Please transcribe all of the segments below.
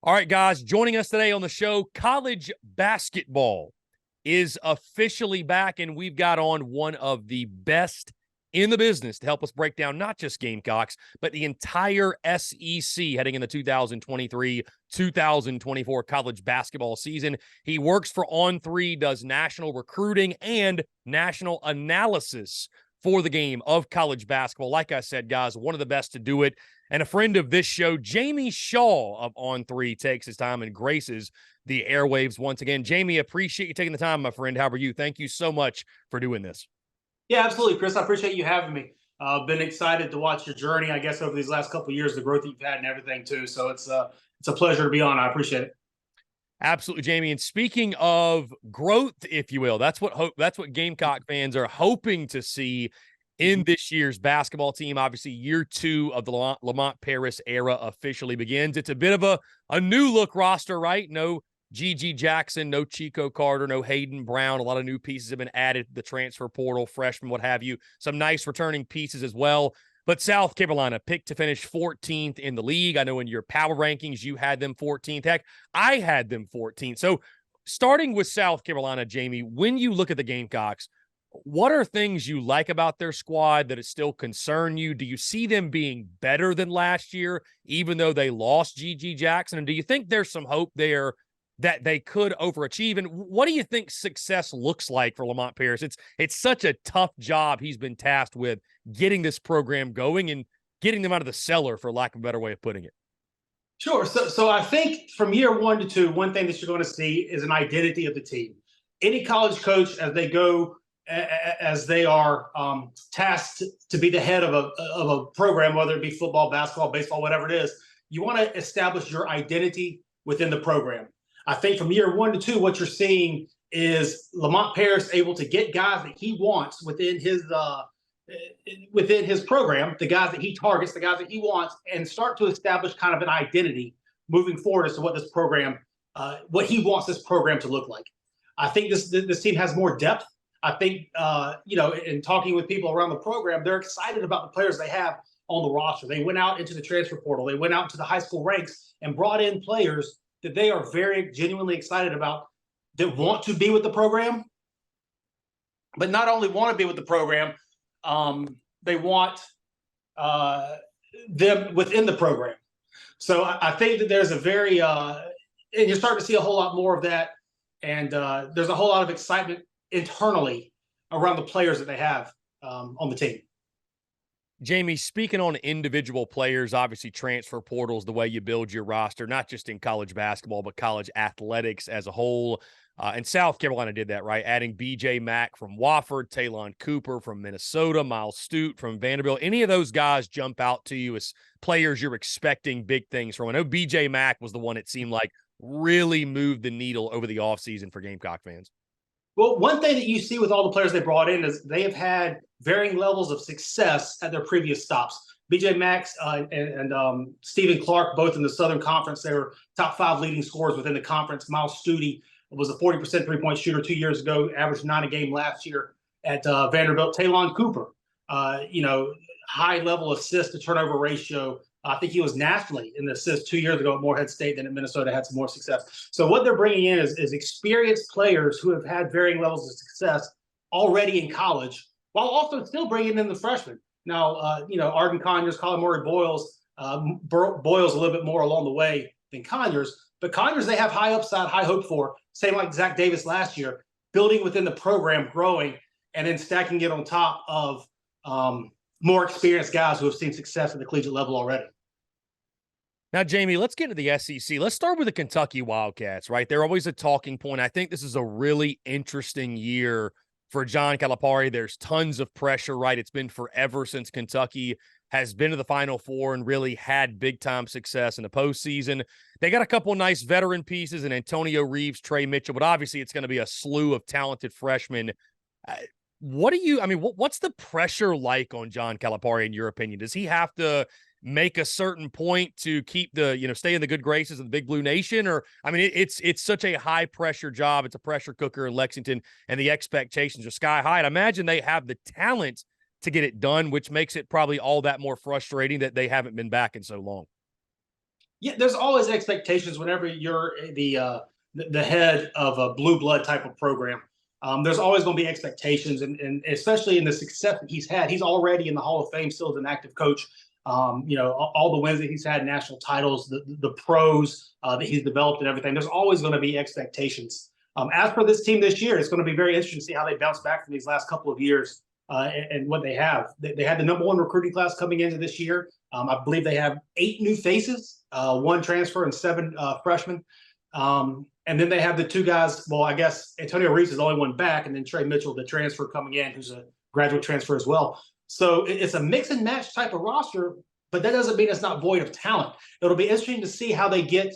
All right, guys, joining us today on the show, college basketball is officially back, and we've got on one of the best in the business to help us break down not just Gamecocks, but the entire SEC heading into 2023-2024 college basketball season. He works for On3, does national recruiting and national analysis for the game of college basketball. Like I said, guys, one of the best to do it. And a friend of this show, Jamie Shaw of On3, takes his time and graces the airwaves once again. Jamie, appreciate you taking the time, my friend. How are you? Thank you so much for doing this. Yeah, absolutely, Chris. I appreciate you having me. Been excited to watch your journey, I guess, over these last couple of years, the growth that you've had and everything too. So it's a pleasure to be on. I appreciate it. Absolutely, Jamie. And speaking of growth, if you will, that's what Gamecock fans are hoping to see in this year's basketball team. Obviously, year 2 of the Lamont Paris era officially begins. It's a bit of a new look roster, right? No G.G. Jackson, no Chico Carter, no Hayden Brown. A lot of new pieces have been added to the transfer portal, freshmen, what have you. Some nice returning pieces as well. But South Carolina picked to finish 14th in the league. I know in your power rankings, you had them 14th. Heck, I had them 14th. So starting with South Carolina, Jamie, when you look at the Gamecocks, what are things you like about their squad that it still concern you? Do you see them being better than last year, even though they lost G.G. Jackson? And do you think there's some hope there that they could overachieve? And what do you think success looks like for Lamont Paris? It's such a tough job he's been tasked with, getting this program going and getting them out of the cellar, for lack of a better way of putting it. Sure. So I think from year 1 to 2, one thing that you're going to see is an identity of the team. Any college coach, as they are tasked to be the head of a program, whether it be football, basketball, baseball, whatever it is, you want to establish your identity within the program. I think from year 1 to 2, what you're seeing is Lamont Paris able to get guys that he wants within his program, the guys that he targets, the guys that he wants, and start to establish kind of an identity moving forward as to what this program, what he wants this program to look like. I think this team has more depth. I think, in talking with people around the program, they're excited about the players they have on the roster. They went out into the transfer portal. They went out into the high school ranks and brought in players that they are very genuinely excited about, that want to be with the program, but not only want to be with the program, they want them within the program. So I think that there's a very, and you're starting to see a whole lot more of that. And there's a whole lot of excitement internally around the players that they have on the team. Jamie, speaking on individual players, obviously transfer portals, the way you build your roster, not just in college basketball, but college athletics as a whole. And South Carolina did that, right? Adding B.J. Mack from Wofford, Talon Cooper from Minnesota, Miles Stute from Vanderbilt. Any of those guys jump out to you as players you're expecting big things from? I know B.J. Mack was the one it seemed like really moved the needle over the offseason for Gamecock fans. Well, one thing that you see with all the players they brought in is they have had varying levels of success at their previous stops. B.J. Max and Stephen Clark, both in the Southern Conference, they were top 5 leading scorers within the conference. Miles Stute was a 40% three-point shooter 2 years ago, averaged 9 a game last year at Vanderbilt. Talon Cooper, high-level assist-to-turnover ratio. I think he was nationally in the assists 2 years ago at Morehead State, then at Minnesota had some more success. So what they're bringing in is experienced players who have had varying levels of success already in college, while also still bringing in the freshmen. Now, Arden Conyers, Colin Murray Boyles, Boyles a little bit more along the way than Conyers. But Conyers, they have high upside, high hope for, same like Zach Davis last year, building within the program, growing, and then stacking it on top of more experienced guys who have seen success at the collegiate level already. Now, Jamie, let's get into the SEC. Let's start with the Kentucky Wildcats, right? They're always a talking point. I think this is a really interesting year for John Calipari. There's tons of pressure, right? It's been forever since Kentucky has been to the Final Four and really had big-time success in the postseason. They got a couple of nice veteran pieces in Antonio Reeves, Trey Mitchell, but obviously it's going to be a slew of talented freshmen. What's the pressure like on John Calipari, in your opinion? Does he have to make a certain point to keep stay in the good graces of the Big Blue Nation? Or, it's such a high pressure job. It's a pressure cooker in Lexington, and the expectations are sky high. And I imagine they have the talent to get it done, which makes it probably all that more frustrating that they haven't been back in so long. Yeah, there's always expectations whenever you're the head of a blue blood type of program. There's always going to be expectations, and especially in the success that he's had. He's already in the Hall of Fame still as an active coach. All the wins that he's had, national titles, the pros that he's developed and everything. There's always going to be expectations. As for this team this year, it's going to be very interesting to see how they bounce back from these last couple of years and what they have. They had the #1 recruiting class coming into this year. I believe they have 8 new faces, 1 transfer and 7 freshmen. And then they have the 2 guys. Well, I guess Antonio Reese is the only one back, and then Trey Mitchell, the transfer coming in, who's a graduate transfer as well. So it's a mix and match type of roster, but that doesn't mean it's not void of talent. It'll be interesting to see how they get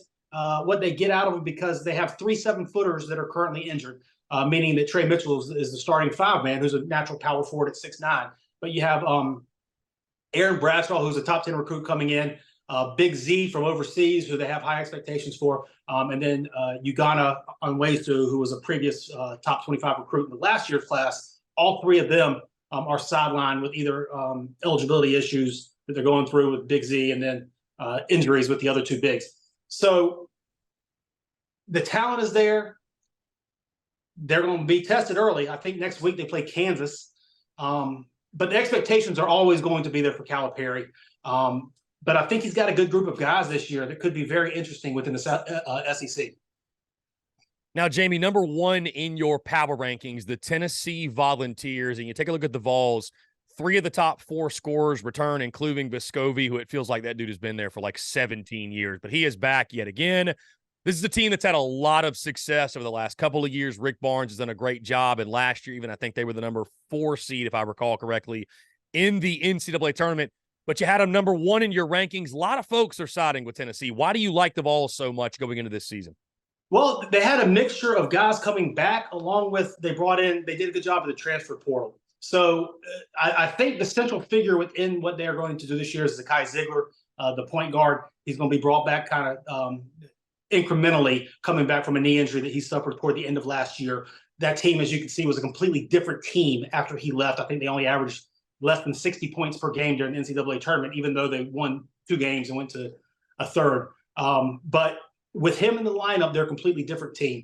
what they get out of them, because they have 3 7-footers that are currently injured, meaning that Trey Mitchell is the starting 5-man, who's a natural power forward at 6'9". But you have Aaron Bradshaw, who's a top 10 recruit coming in, Big Z from overseas, who they have high expectations for, and then Ugana Onwezu, who was a previous top 25 recruit in the last year's class. All 3 of them are sidelined with either eligibility issues that they're going through with Big Z, and then injuries with the other 2 bigs. So the talent is there. They're going to be tested early. I think next week they play Kansas. But the expectations are always going to be there for Calipari. But I think he's got a good group of guys this year that could be very interesting within the SEC. Now, Jamie, #1 in your power rankings, the Tennessee Volunteers, and you take a look at the Vols, 3 of the top 4 scorers return, including Vescovi, who it feels like that dude has been there for like 17 years, but he is back yet again. This is a team that's had a lot of success over the last couple of years. Rick Barnes has done a great job, and last year even I think they were the #4 seed, if I recall correctly, in the NCAA tournament. But you had them #1 in your rankings. A lot of folks are siding with Tennessee. Why do you like the Vols so much going into this season? Well, they had a mixture of guys coming back, along with they did a good job of the transfer portal. So I think the central figure within what they are going to do this year is Zakai Ziegler, the point guard. He's going to be brought back kind of incrementally, coming back from a knee injury that he suffered toward the end of last year. That team, as you can see, was a completely different team after he left. I think they only averaged less than 60 points per game during the NCAA tournament, even though they won 2 games and went to a third. But with him in the lineup, they're a completely different team.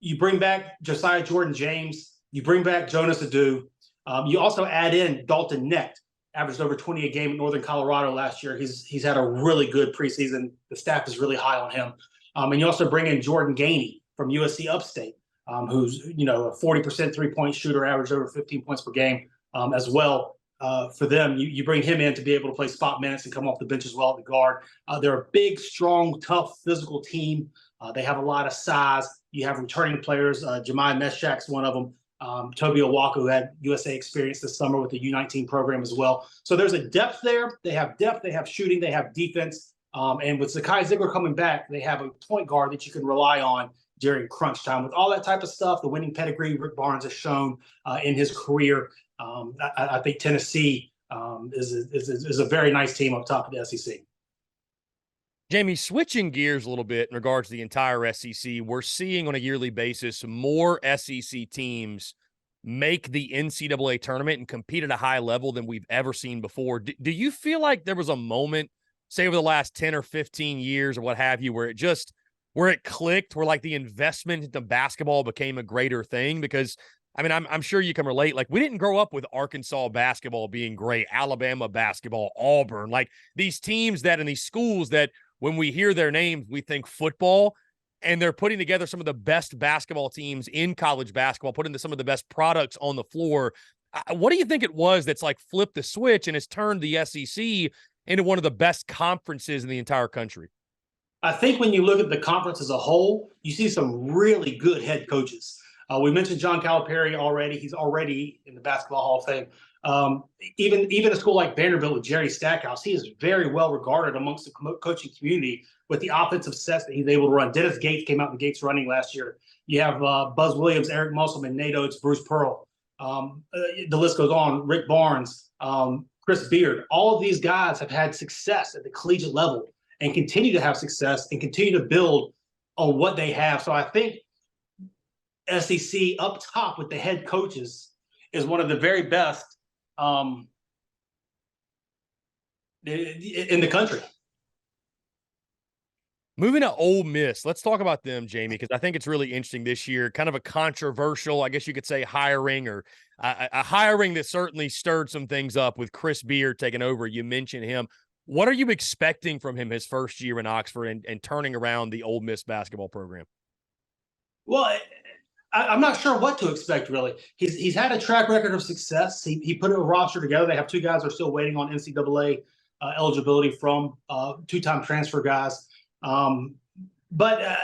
You bring back Josiah Jordan-James. You bring back Jonas Adu. You also add in Dalton Knecht, averaged over 20 a game at Northern Colorado last year. He's had a really good preseason. The staff is really high on him. And you also bring in Jordan Gainey from USC Upstate, who's a 40% 3-point shooter, averaged over 15 points per game as well. For them, you bring him in to be able to play spot minutes and come off the bench as well at the guard. They're a big, strong, tough, physical team. They have a lot of size. You have returning players. Jemiah Meshach's one of them. Toby Owaka, who had USA experience this summer with the U19 program as well. So there's a depth there. They have depth. They have shooting. They have defense. And with Zakai Ziegler coming back, they have a point guard that you can rely on during crunch time. With all that type of stuff, the winning pedigree Rick Barnes has shown in his career, I think Tennessee is a very nice team up top of the SEC. Jamie, switching gears a little bit in regards to the entire SEC, we're seeing on a yearly basis more SEC teams make the NCAA tournament and compete at a high level than we've ever seen before. Do you feel like there was a moment, say over the last 10 or 15 years or what have you, where it clicked, where like the investment into basketball became a greater thing? Because I mean, I'm sure you can relate. Like, we didn't grow up with Arkansas basketball being great, Alabama basketball, Auburn, like these teams that in these schools that when we hear their names, we think football, and they're putting together some of the best basketball teams in college basketball, putting some of the best products on the floor. What do you think it was that's like flipped the switch and has turned the SEC into one of the best conferences in the entire country? I think when you look at the conference as a whole, you see some really good head coaches. We mentioned John Calipari already. He's already in the Basketball Hall of Fame. Even a school like Vanderbilt with Jerry Stackhouse, he is very well regarded amongst the coaching community with the offensive sets that he's able to run. Dennis Gates came out the gates running last year. You have Buzz Williams, Eric Musselman, Nate Oates, Bruce Pearl. The list goes on. Rick Barnes, Chris Beard. All of these guys have had success at the collegiate level and continue to have success and continue to build on what they have. So I think SEC up top with the head coaches is one of the very best in the country. Moving to Ole Miss, let's talk about them, Jamie, because I think it's really interesting this year. Kind of a controversial, I guess you could say, hiring, or a hiring that certainly stirred some things up with Chris Beard taking over. You mentioned him. What are you expecting from him his first year in Oxford and turning around the Ole Miss basketball program? Well, I'm not sure what to expect, really. He's had a track record of success. He put a roster together. They have two guys who are still waiting on NCAA eligibility from two-time transfer guys. But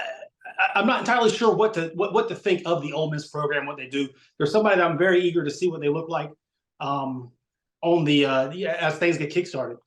I'm not entirely sure what to think of the Ole Miss program, what they do. There's somebody that I'm very eager to see what they look like on as things get kickstarted.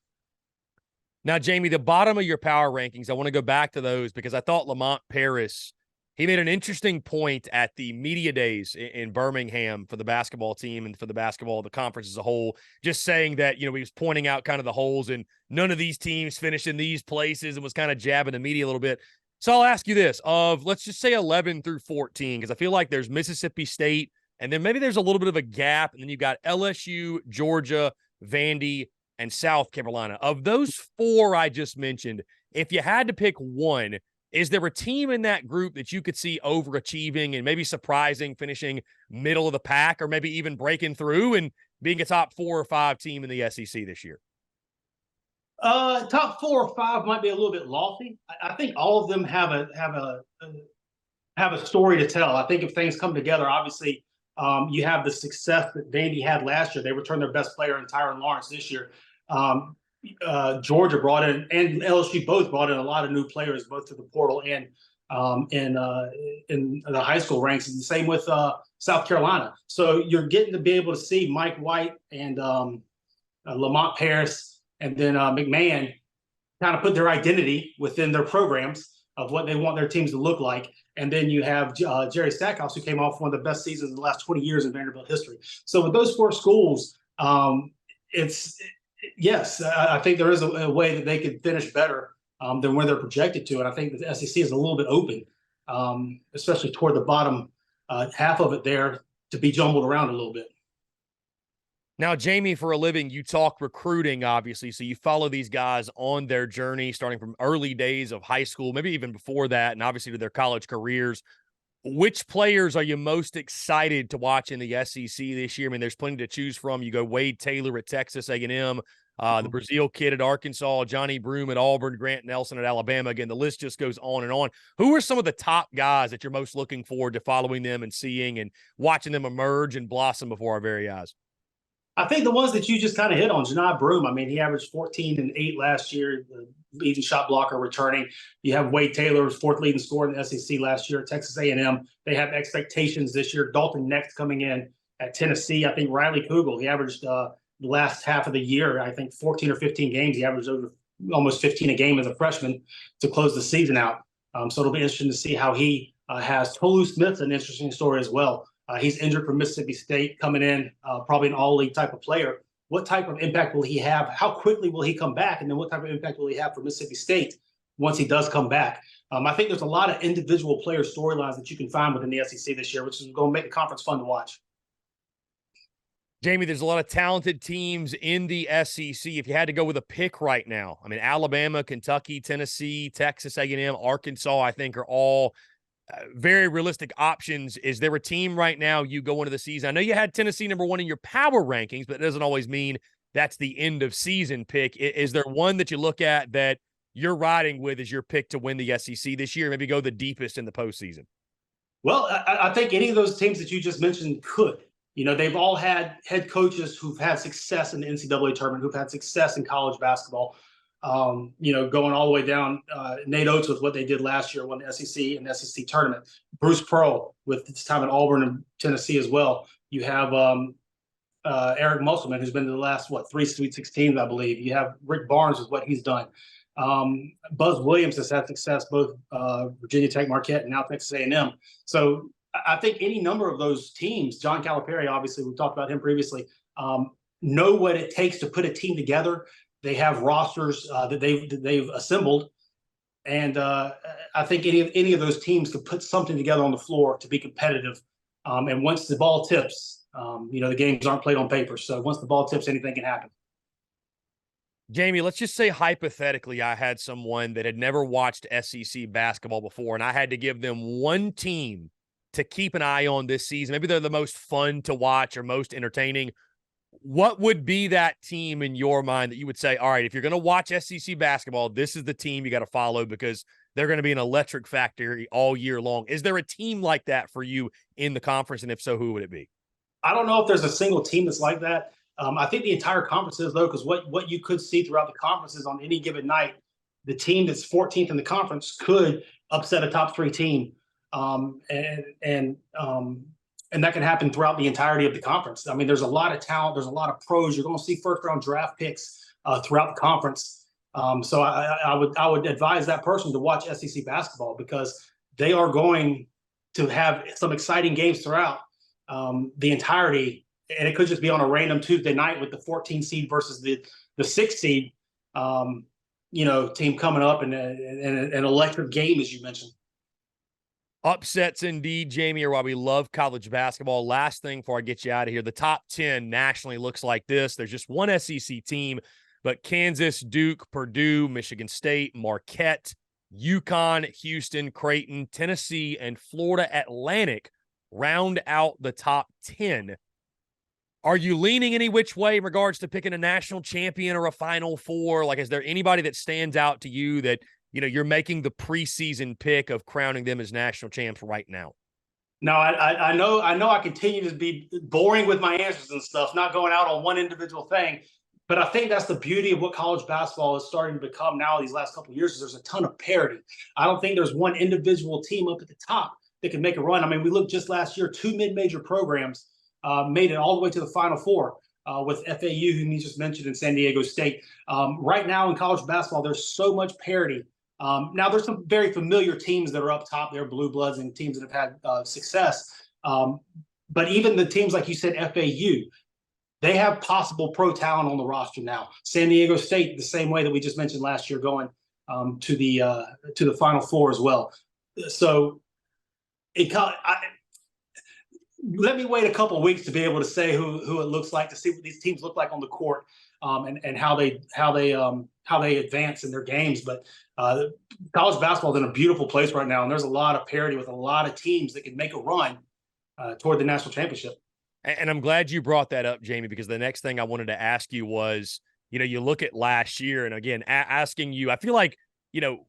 Now, Jamie, the bottom of your power rankings, I want to go back to those because I thought Lamont Paris, he made an interesting point at the media days in Birmingham for the basketball team and for the conference as a whole, just saying that, he was pointing out kind of the holes and none of these teams finished in these places and was kind of jabbing the media a little bit. So I'll ask you this, let's just say 11 through 14, because I feel like there's Mississippi State, and then maybe there's a little bit of a gap, and then you've got LSU, Georgia, Vandy, and South Carolina. Of those four I just mentioned, if you had to pick one, is there a team in that group that you could see overachieving and maybe surprising, finishing middle of the pack, or maybe even breaking through and being a top 4 or 5 team in the SEC this year? Top 4 or 5 might be a little bit lofty. I think all of them have a story to tell. I think if things come together, obviously, you have the success that Vandy had last year. They returned their best player in Tyron Lawrence this year. Georgia brought in, and LSU both brought in a lot of new players, both to the portal and in the high school ranks. And the same with South Carolina. So you're getting to be able to see Mike White and Lamont Paris and then McMahon kind of put their identity within their programs of what they want their teams to look like. And then you have Jerry Stackhouse, who came off one of the best seasons in the last 20 years in Vanderbilt history. So with those 4 schools, yes, I think there is a way that they could finish better than where they're projected to. And I think the SEC is a little bit open, especially toward the bottom half of it there, to be jumbled around a little bit. Now, Jamie, for a living, you talk recruiting, obviously, so you follow these guys on their journey, starting from early days of high school, maybe even before that, and obviously to their college careers. Which players are you most excited to watch in the SEC this year? I mean, there's plenty to choose from. You go Wade Taylor at Texas A&M, the Brazil kid at Arkansas, Johnny Broome at Auburn, Grant Nelson at Alabama. Again, the list just goes on and on. Who are some of the top guys that you're most looking forward to following them and seeing and watching them emerge and blossom before our very eyes? I think the ones that you just kind of hit on, Johnny Broome. I mean, he averaged 14 and 8 last year, the leading shot blocker returning. You have Wade Taylor, who's 4th leading scorer in the SEC last year at Texas A&M. They have expectations this year. Dalton Next coming in at Tennessee. I think Riley Kugel, he averaged the last half of the year, I think 14 or 15 games. He averaged over almost 15 a game as a freshman to close the season out. So it'll be interesting to see how he has. Tolu Smith's an interesting story as well. He's injured from Mississippi State, coming in, probably an all-league type of player. What type of impact will he have? How quickly will he come back? And then what type of impact will he have for Mississippi State once he does come back? I think there's a lot of individual player storylines that you can find within the SEC this year, which is going to make the conference fun to watch. Jamie, there's a lot of talented teams in the SEC. If you had to go with a pick right now, I mean, Alabama, Kentucky, Tennessee, Texas A&M, Arkansas, I think are all very realistic options. Is there a team right now you go into the season? I know you had Tennessee number 1 in your power rankings, but it doesn't always mean that's the end of season pick. Is there one that you look at that you're riding with as your pick to win the SEC this year, maybe go the deepest in the postseason? Well, I think any of those teams that you just mentioned could. They've all had head coaches who've had success in the NCAA tournament, who've had success in college basketball. Going all the way down, Nate Oates with what they did last year, won the SEC and SEC tournament. Bruce Pearl with his time at Auburn and Tennessee as well. You have Eric Musselman, who's been to the last, 3 Sweet 16s, I believe. You have Rick Barnes with what he's done. Buzz Williams has had success, both Virginia Tech, Marquette, and now Texas A&M. So I think any number of those teams, John Calipari, obviously, we've talked about him previously, know what it takes to put a team together. They have rosters that they've assembled, and I think any of those teams could put something together on the floor to be competitive. And once the ball tips, the games aren't played on paper. So once the ball tips, anything can happen. Jamie, let's just say hypothetically, I had someone that had never watched SEC basketball before, and I had to give them one team to keep an eye on this season. Maybe they're the most fun to watch or most entertaining. What would be that team in your mind that you would say, all right, if you're going to watch SEC basketball, this is the team you got to follow because they're going to be an electric factory all year long? Is there a team like that for you in the conference? And if so, who would it be? I don't know if there's a single team that's like that. I think the entire conference is, though, because what you could see throughout the conferences on any given night, the team that's 14th in the conference could upset a top three team, and that can happen throughout the entirety of the conference. I mean, there's a lot of talent, there's a lot of pros. You're going to see first round draft picks throughout the conference. So I would advise that person to watch SEC basketball because they are going to have some exciting games throughout the entirety, and it could just be on a random Tuesday night with the 14 seed versus the 6 seed, team coming up in an electric game, as you mentioned. Upsets indeed, Jamie, are why we love college basketball. Last thing before I get you out of here, the top 10 nationally looks like this. There's just one SEC team, but Kansas, Duke, Purdue, Michigan State, Marquette, UConn, Houston, Creighton, Tennessee, and Florida Atlantic round out the top 10. Are you leaning any which way in regards to picking a national champion or a Final Four? Like, is there anybody that stands out to you that, you're making the preseason pick of crowning them as national champs right now? No, I know I continue to be boring with my answers and stuff, not going out on one individual thing. But I think that's the beauty of what college basketball is starting to become now these last couple of years is there's a ton of parity. I don't think there's one individual team up at the top that can make a run. I mean, we looked just last year, 2 mid-major programs made it all the way to the Final Four with FAU, who you just mentioned, in San Diego State. Right now in college basketball, there's so much parity. Now, there's some very familiar teams that are up top there, blue bloods and teams that have had success. But even the teams, like you said, FAU, they have possible pro talent on the roster now. San Diego State, the same way that we just mentioned last year, going to the Final Four as well. So let me wait a couple of weeks to be able to say who it looks like, to see what these teams look like on the court, and how they advance in their games. But college basketball is in a beautiful place right now, and there's a lot of parity with a lot of teams that can make a run toward the national championship. And I'm glad you brought that up, Jamie, because the next thing I wanted to ask you was, you look at last year, and again, asking you, I feel like,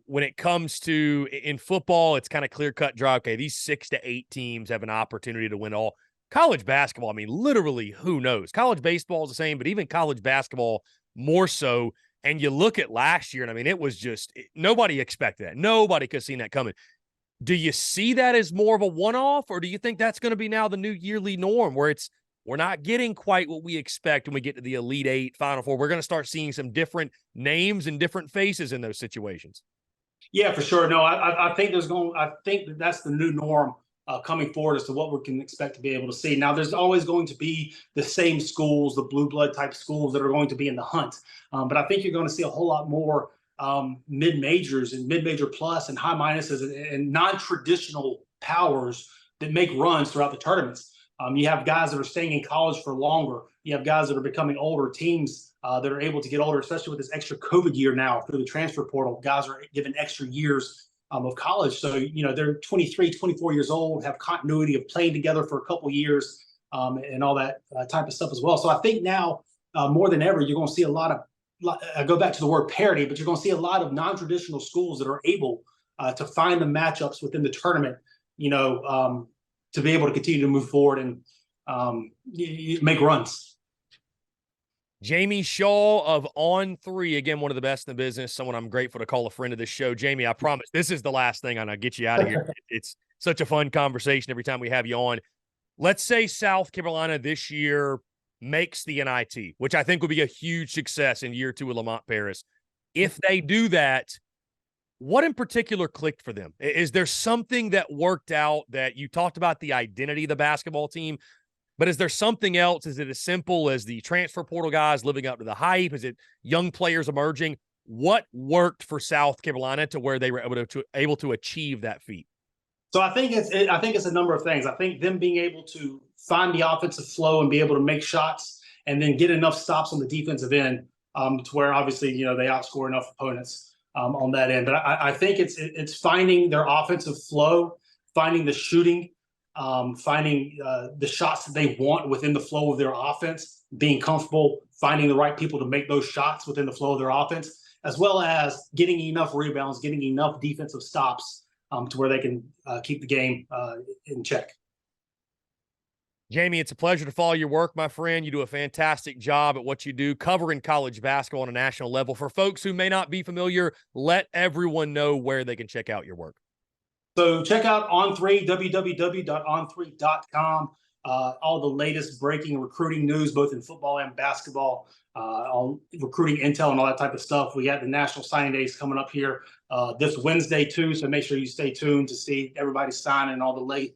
when it comes to in football, it's kind of clear-cut draw. Okay, these 6 to 8 teams have an opportunity to win all. College basketball, I mean, literally, who knows? College baseball is the same, but even college basketball more so. And you look at last year, and I mean, it was just nobody expected that. Nobody could have seen that coming. Do you see that as more of a one-off, or do you think that's going to be now the new yearly norm where we're not getting quite what we expect when we get to the Elite Eight, Final Four? We're going to start seeing some different names and different faces in those situations. Yeah, for sure. No, I think that's the new norm coming forward as to what we can expect to be able to see. Now, there's always going to be the same schools, the blue blood type schools that are going to be in the hunt. But I think you're going to see a whole lot more mid-majors and mid-major plus and high minuses and non-traditional powers that make runs throughout the tournaments. You have guys that are staying in college for longer. You have guys that are becoming older, teams that are able to get older, especially with this extra COVID year now through the transfer portal. Guys are given extra years of college. So, they're 23, 24 years old, have continuity of playing together for a couple years and all that type of stuff as well. So I think now more than ever, you're going to see a lot of, I go back to the word parity, but you're going to see a lot of non-traditional schools that are able to find the matchups within the tournament, to be able to continue to move forward and make runs. Jamie Shaw of On3, again, one of the best in the business, someone I'm grateful to call a friend of this show. Jamie, I promise this is the last thing, and I'll get you out of here. It's such a fun conversation every time we have you on. Let's say South Carolina this year makes the NIT, which I think would be a huge success in year 2 of Lamont Paris. If they do that, what in particular clicked for them? Is there something that worked out that you talked about the identity of the basketball team, but is there something else? Is it as simple as the transfer portal guys living up to the hype? Is it young players emerging? What worked for South Carolina to where they were able to achieve that feat? So I think it's a number of things. I think them being able to find the offensive flow and be able to make shots and then get enough stops on the defensive end to where obviously, you know, they outscore enough opponents on that end. But I think it's finding their offensive flow, finding the shooting, finding the shots that they want within the flow of their offense, being comfortable, finding the right people to make those shots within the flow of their offense, as well as getting enough rebounds, getting enough defensive stops to where they can keep the game in check. Jamie, it's a pleasure to follow your work, my friend. You do a fantastic job at what you do, covering college basketball on a national level. For folks who may not be familiar, let everyone know where they can check out your work. So check out On3, www.on3.com. All the latest breaking recruiting news, both in football and basketball, all recruiting intel and all that type of stuff. We got the National Signing Days coming up here this Wednesday too, so make sure you stay tuned to see everybody signing all the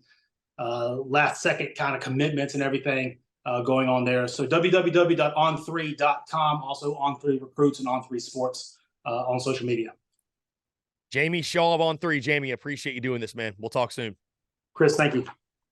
last second kind of commitments and everything going on there. So www.on3.com, also On3 Recruits and On3 Sports on social media. Jamie Shaw of On3. Jamie, I appreciate you doing this, man. We'll talk soon. Chris, thank you.